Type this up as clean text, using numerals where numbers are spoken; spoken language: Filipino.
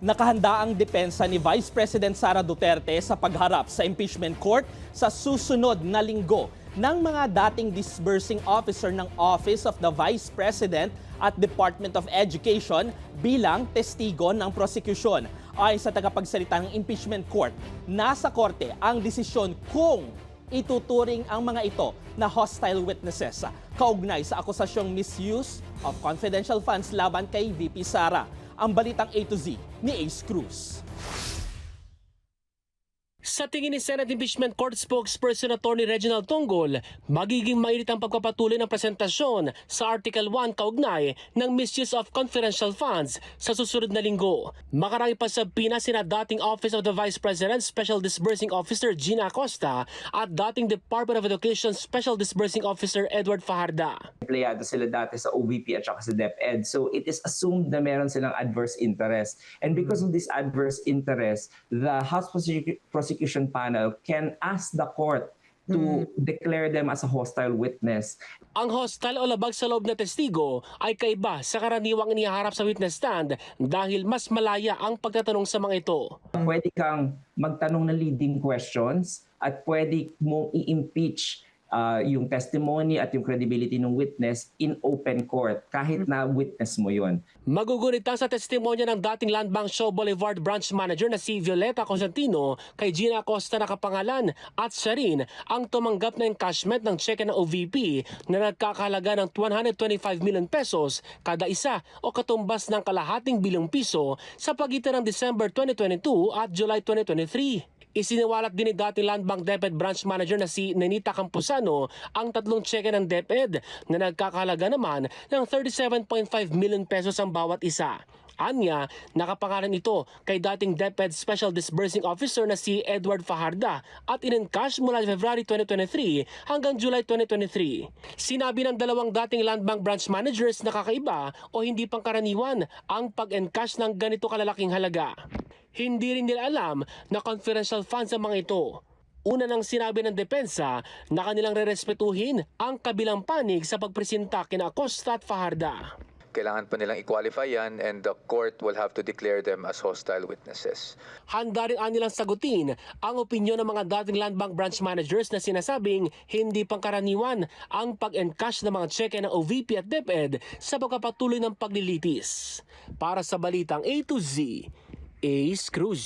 Nakahanda ang depensa ni Vice President Sara Duterte sa pagharap sa impeachment court sa susunod na linggo ng mga dating disbursing officer ng Office of the Vice President at Department of Education bilang testigo ng prosecution. Ayon sa tagapagsalita ng impeachment court, nasa korte ang desisyon kung ituturing ang mga ito na hostile witnesses kaugnay sa akusasyong misuse of confidential funds laban kay VP Sara. Ang balitang A to Z ni Ace Cruz. Sa tingin ni Senate Impeachment Court spokesperson Attorney Reginald Tonggol, magiging mainit ang pagpapatuloy ng presentasyon sa Article 1 kaugnay ng misuse of confidential funds sa susunod na linggo. Makarami pa sa Pinas sina dating Office of the Vice President Special Disbursing Officer Gina Acosta at dating Department of Education Special Disbursing Officer Edward Fajarda. Empleyado sila dati sa OVP at saka sa DepEd. So it is assumed na meron silang adverse interest. And because of this adverse interest, the House Prosecution Panel can ask the court to declare them as a hostile witness. Ang hostile o labag sa loob na testigo ay kaiba sa karaniwang inihaharap sa witness stand dahil mas malaya ang pagtatanong sa mga ito. Pwede kang magtanong ng leading questions at pwede mong i-impeach yung testimony at yung credibility ng witness in open court kahit na witness mo yon. Magugunita sa testimonya ng dating Land Bank Shaw Boulevard Branch Manager na si Violeta Constantino kay Gina Acosta na kapangalan at siya rin ang tumanggap na encashment ng cheque ng OVP na nagkakahalaga ng 125 million pesos kada isa o katumbas ng kalahating bilyong piso sa pagitan ng December 2022 at July 2023. Isiniwalat din ni dating Land Bank DepEd Branch Manager na si Nenita Campuzano ang tatlong cheque ng DepEd na nagkakahalaga naman ng 37.5 million pesos ang bawat isa. Anya, nakapangalan ito kay dating DepEd Special Disbursing Officer na si Edward Fajarda at in-encash mula February 2023 hanggang July 2023. Sinabi ng dalawang dating Land Bank Branch Managers na kakaiba o hindi pangkaraniwan ang pag-encash ng ganito kalalaking halaga. Hindi rin nila alam na confidential funds ang mga ito. Una nang sinabi ng depensa na kanilang rerespetuhin ang kabilang panig sa pagpresenta kina Acosta at Fajarda. Kailangan pa nilang i-qualify yan and the court will have to declare them as hostile witnesses. Handa rin nilang sagutin ang opinyon ng mga dating Land Bank Branch Managers na sinasabing hindi pangkaraniwan ang pag-encash ng mga cheque ng OVP at DepEd sa pagpapatuloy ng paglilitis. Para sa Balitang A to Z, Ace Cruz.